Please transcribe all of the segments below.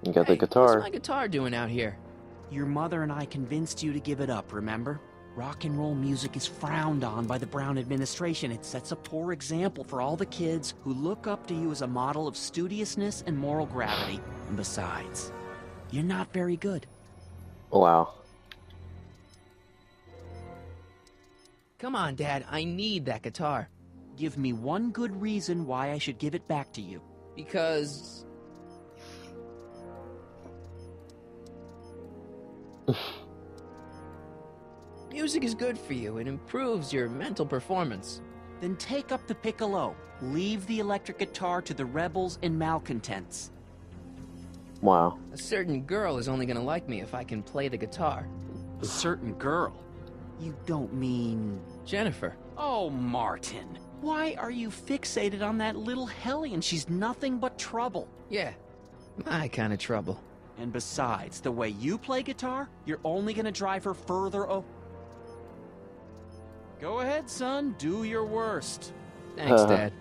You got the Hey, guitar. what's my guitar doing out here? Your mother and I convinced you to give it up, remember? Rock and roll music is frowned on by the Brown administration. It sets a poor example for all the kids who look up to you as a model of studiousness and moral gravity. And besides, you're not very good. Wow. Come on, Dad, I need that guitar. Give me one good reason why I should give it back to you. Because... music is good for you. It improves your mental performance. Then take up the piccolo. Leave the electric guitar to the rebels and malcontents. Wow. A certain girl is only gonna like me if I can play the guitar. A certain girl? You don't mean... Jennifer. Oh, Martin. Why are you fixated on that little hellion? She's nothing but trouble. Yeah, my kind of trouble. And besides, the way you play guitar, you're only gonna drive her further Go ahead, son. Do your worst. Thanks, Dad.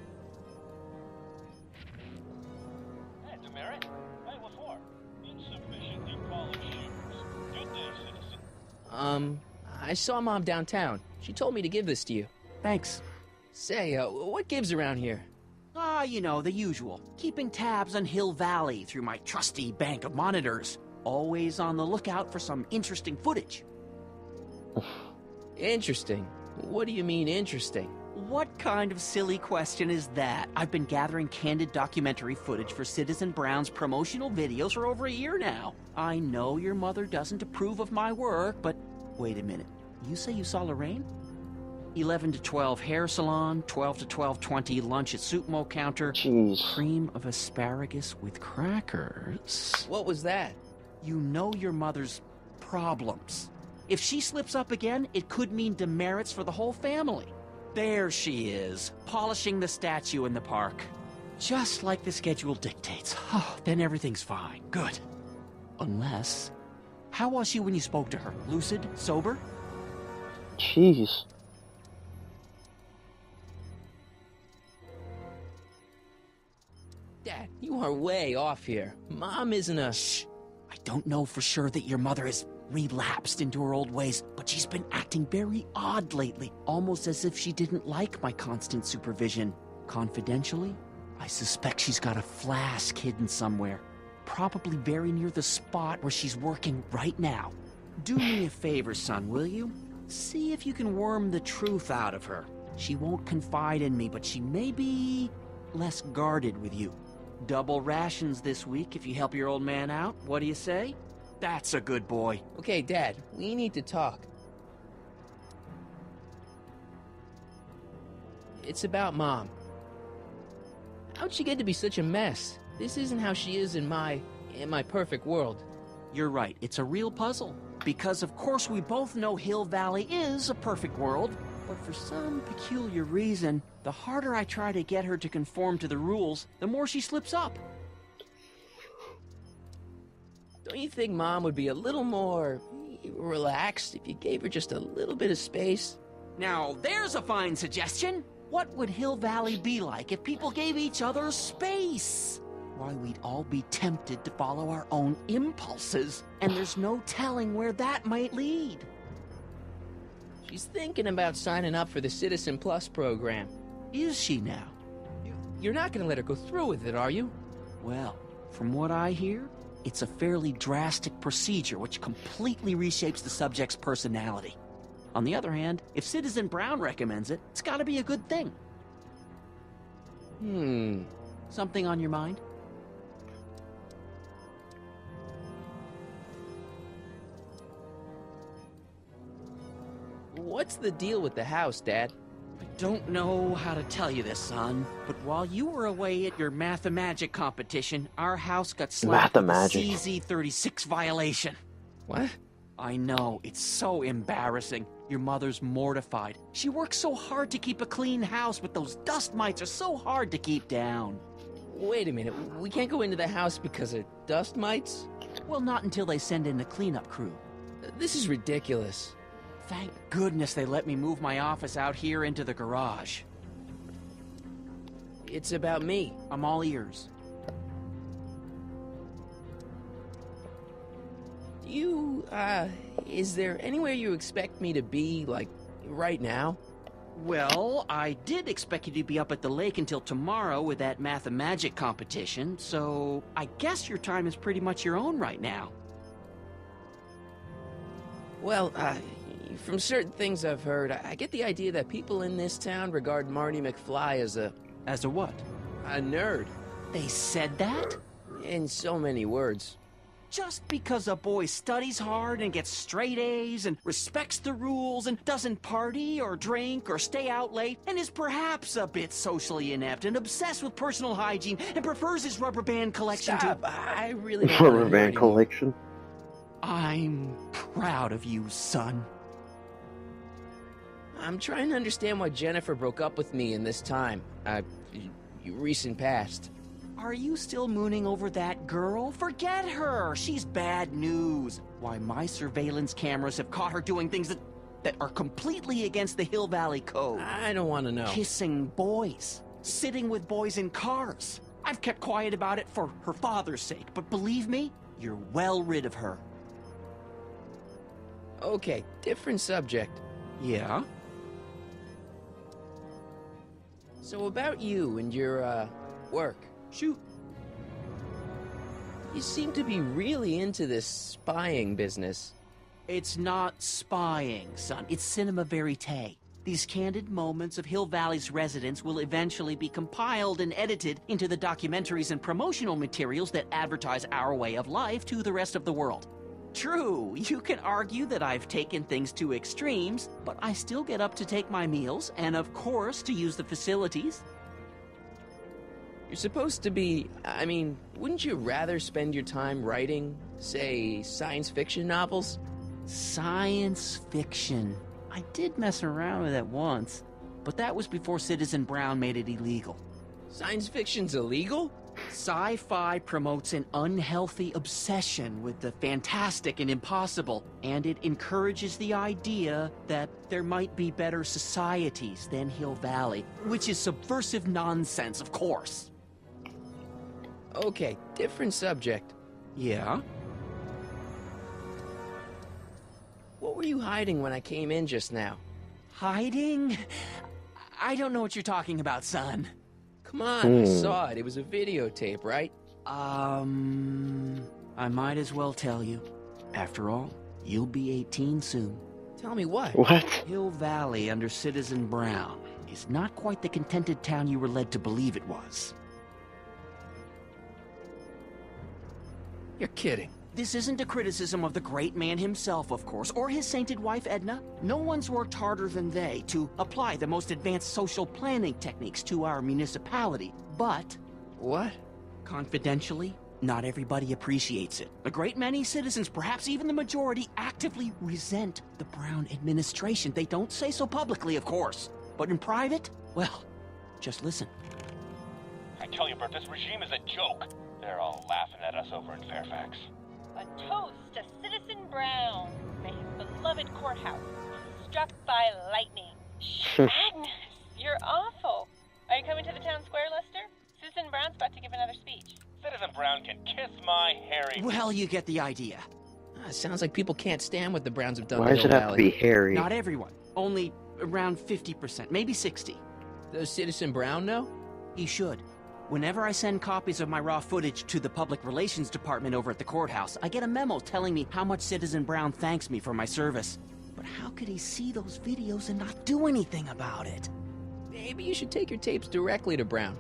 Hey, demerit? Hey, what for? Insufficiently polished shoes. Good day, citizen. I saw Mom downtown. She told me to give this to you. Thanks. Say, what gives around here? Ah, you know, the usual. Keeping tabs on Hill Valley through my trusty bank of monitors. Always on the lookout for some interesting footage. Interesting. What do you mean, interesting? What kind of silly question is that? I've been gathering candid documentary footage for Citizen Brown's promotional videos for over a year now. I know your mother doesn't approve of my work, but wait a minute. You say you saw Lorraine? 11 to 12 hair salon, 12 to 12:20 lunch at Soup Mo counter. Jeez. Cream of asparagus with crackers. What was that? You know your mother's problems. If she slips up again, it could mean demerits for the whole family. There she is, polishing the statue in the park. Just like the schedule dictates. Oh, then everything's fine. Good. Unless... How was she when you spoke to her? Lucid? Sober? Jeez. Dad, you are way off here. Mom isn't a... Shh. I don't know for sure that your mother has relapsed into her old ways, but she's been acting very odd lately, almost as if she didn't like my constant supervision. Confidentially, I suspect she's got a flask hidden somewhere, probably very near the spot where she's working right now. Do me a favor, son, will you? See if you can worm the truth out of her. She won't confide in me, but she may be less guarded with you. Double rations this week if you help your old man out. What do you say? That's a good boy. Okay, Dad, we need to talk. It's about Mom. How'd she get to be such a mess? This isn't how she is in my perfect world. You're right, it's a real puzzle. Because of course we both know Hill Valley is a perfect world, but for some peculiar reason, the harder I try to get her to conform to the rules, the more she slips up. Don't you think Mom would be a little more relaxed if you gave her just a little bit of space? Now, there's a fine suggestion. What would Hill Valley be like if people gave each other space? Why, we'd all be tempted to follow our own impulses, and there's no telling where that might lead. She's thinking about signing up for the Citizen Plus program. Is she now? You're not gonna let her go through with it, are you? Well, from what I hear, it's a fairly drastic procedure which completely reshapes the subject's personality. On the other hand, if Citizen Brown recommends it, it's gotta be a good thing. Something on your mind? What's the deal with the house, Dad? I don't know how to tell you this, son, but while you were away at your Mathemagic competition, our house got slapped with a Mathemagic. CZ36 violation. What? I know, it's so embarrassing. Your mother's mortified. She works so hard to keep a clean house, but those dust mites are so hard to keep down. Wait a minute, we can't go into the house because of dust mites? Well, not until they send in the cleanup crew. This is ridiculous. Thank goodness they let me move my office out here into the garage. It's about me. I'm all ears. Is there anywhere you expect me to be, like, right now? Well, I did expect you to be up at the lake until tomorrow with that Math-O-Magic competition, so I guess your time is pretty much your own right now. Well, from certain things I've heard, I get the idea that people in this town regard Marty McFly as a what? a nerd. They said that? In so many words. Just because a boy studies hard and gets straight A's and respects the rules and doesn't party or drink or stay out late and is perhaps a bit socially inept and obsessed with personal hygiene and prefers his rubber band collection Stop. to... I really don't wanna Rubber hear band anymore. collection. I'm proud of you, son. I'm trying to understand why Jennifer broke up with me in this time. Recent past. Are you still mooning over that girl? Forget her! She's bad news. Why, my surveillance cameras have caught her doing things that are completely against the Hill Valley Code. I don't want to know. Kissing boys. Sitting with boys in cars. I've kept quiet about it for her father's sake, but believe me, you're well rid of her. Okay, different subject. Yeah? So about you and your, work. Shoot. You seem to be really into this spying business. It's not spying, son. It's cinema verite. These candid moments of Hill Valley's residents will eventually be compiled and edited into the documentaries and promotional materials that advertise our way of life to the rest of the world. True, you can argue that I've taken things to extremes, but I still get up to take my meals, and of course to use the facilities. You're supposed to be... I mean, wouldn't you rather spend your time writing, say, science fiction novels? Science fiction. I did mess around with it once, but that was before Citizen Brown made it illegal. Science fiction's illegal? Sci-fi promotes an unhealthy obsession with the fantastic and impossible, and it encourages the idea that there might be better societies than Hill Valley, which is subversive nonsense, of course. Okay, different subject. Yeah? What were you hiding when I came in just now? Hiding? I don't know what you're talking about, son. Come on, I saw it. It was a videotape, right? I might as well tell you. After all, you'll be 18 soon. Tell me what? What? Hill Valley under Citizen Brown is not quite the contented town you were led to believe it was. You're kidding. This isn't a criticism of the great man himself, of course, or his sainted wife, Edna. No one's worked harder than they to apply the most advanced social planning techniques to our municipality. But, What? confidentially, not everybody appreciates it. A great many citizens, perhaps even the majority, actively resent the Brown administration. They don't say so publicly, of course. But in private, well, just listen. I tell you, Bert, this regime is a joke. They're all laughing at us over in Fairfax. A toast to Citizen Brown. May his beloved courthouse be struck by lightning. Shh, Agnes, you're awful. Are you coming to the town square, Lester? Citizen Brown's about to give another speech. Citizen Brown can kiss my hairy... Well, you get the idea. Sounds like people can't stand what the Browns have done Why to does Hill it have to Valley. be Harry? Not everyone. Only around 50%, maybe 60. Does Citizen Brown know? He should. Whenever I send copies of my raw footage to the Public Relations Department over at the courthouse, I get a memo telling me how much Citizen Brown thanks me for my service. But how could he see those videos and not do anything about it? Maybe you should take your tapes directly to Brown.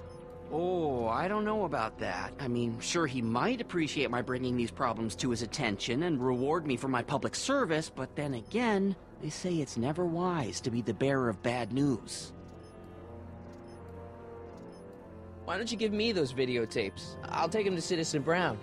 Oh, I don't know about that. I mean, sure, he might appreciate my bringing these problems to his attention and reward me for my public service, but then again, they say it's never wise to be the bearer of bad news. Why don't you give me those videotapes? I'll take them to Citizen Brown.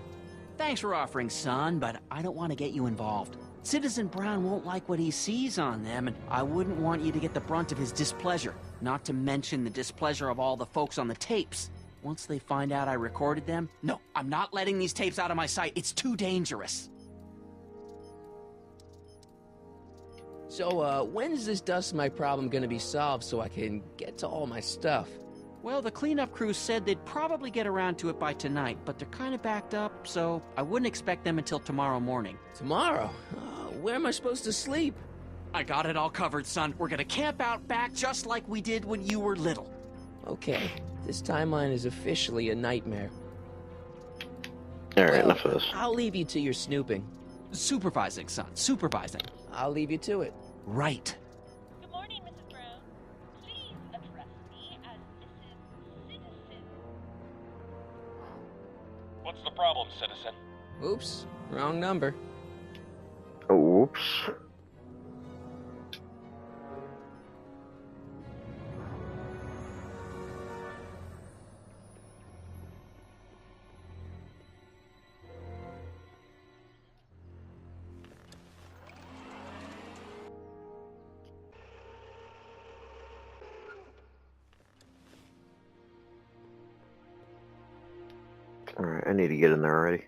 Thanks for offering, son, but I don't want to get you involved. Citizen Brown won't like what he sees on them, and I wouldn't want you to get the brunt of his displeasure, not to mention the displeasure of all the folks on the tapes. Once they find out I recorded them, no, I'm not letting these tapes out of my sight. It's too dangerous. So, when's this dust mite problem gonna be solved so I can get to all my stuff? Well, the cleanup crew said they'd probably get around to it by tonight, but they're kind of backed up, so I wouldn't expect them until tomorrow morning. Tomorrow? Where am I supposed to sleep? I got it all covered, son. We're gonna camp out back just like we did when you were little. Okay, this timeline is officially a nightmare. Alright, Well, enough of this. I'll leave you to your snooping. Supervising, son. Supervising. I'll leave you to it. Right. Good morning, Mrs. Brown. Please address me as Mrs. Citizen. What's the problem, citizen? Oops, wrong number. Oops. Alright, I need to get in there already.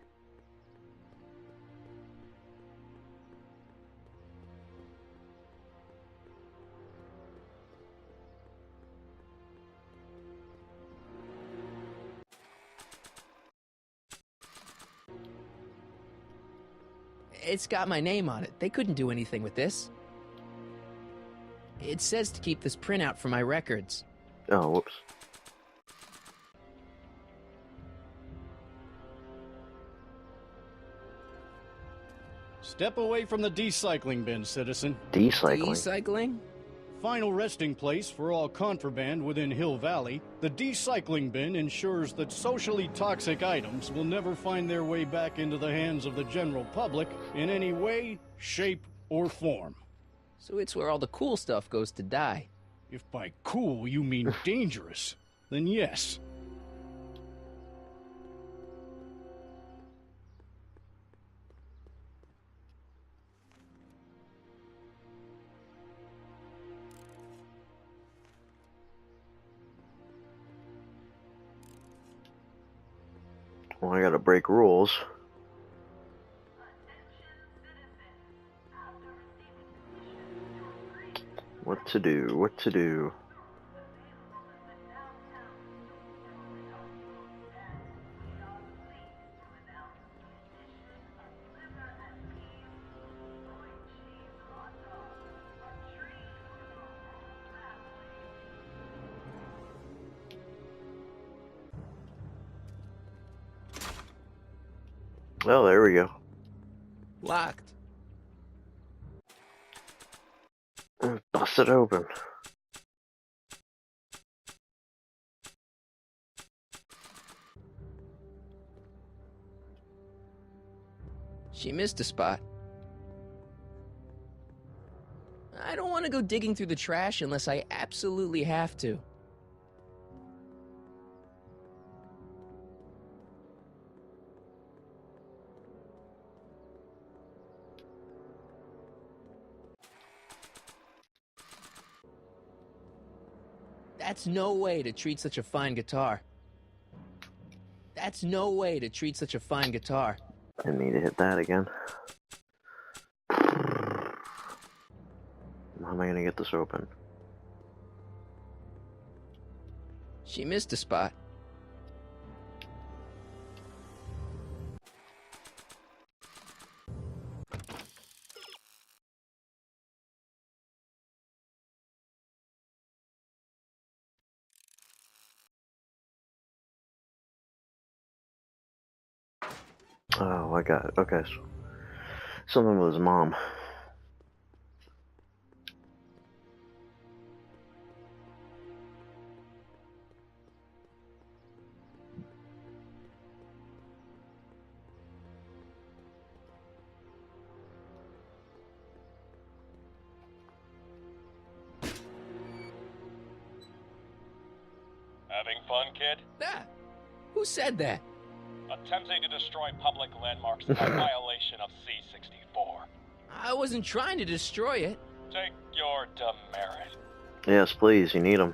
It's got my name on it. They couldn't do anything with this. It says to keep this printout for my records. Oh, whoops. Step away from the decycling bin, citizen. Decycling. Recycling? Final resting place for all contraband within Hill Valley, the decycling bin ensures that socially toxic items will never find their way back into the hands of the general public in any way, shape, or form. So it's where all the cool stuff goes to die. If by cool you mean dangerous, then yes. Well, I gotta break rules. What to do? What to do? Oh, there we go. Locked. Bust it open. She missed a spot. I don't want to go digging through the trash unless I absolutely have to. That's no way to treat such a fine guitar. That's no way to treat such a fine guitar. I need to hit that again. How am I gonna get this open? She missed a spot. Oh, I got it. Okay, so something with his mom. Having fun, kid? Ah, who said that? Attempting to destroy public landmarks by violation of C-64. I wasn't trying to destroy it. Take your demerit. Yes, please, you need him.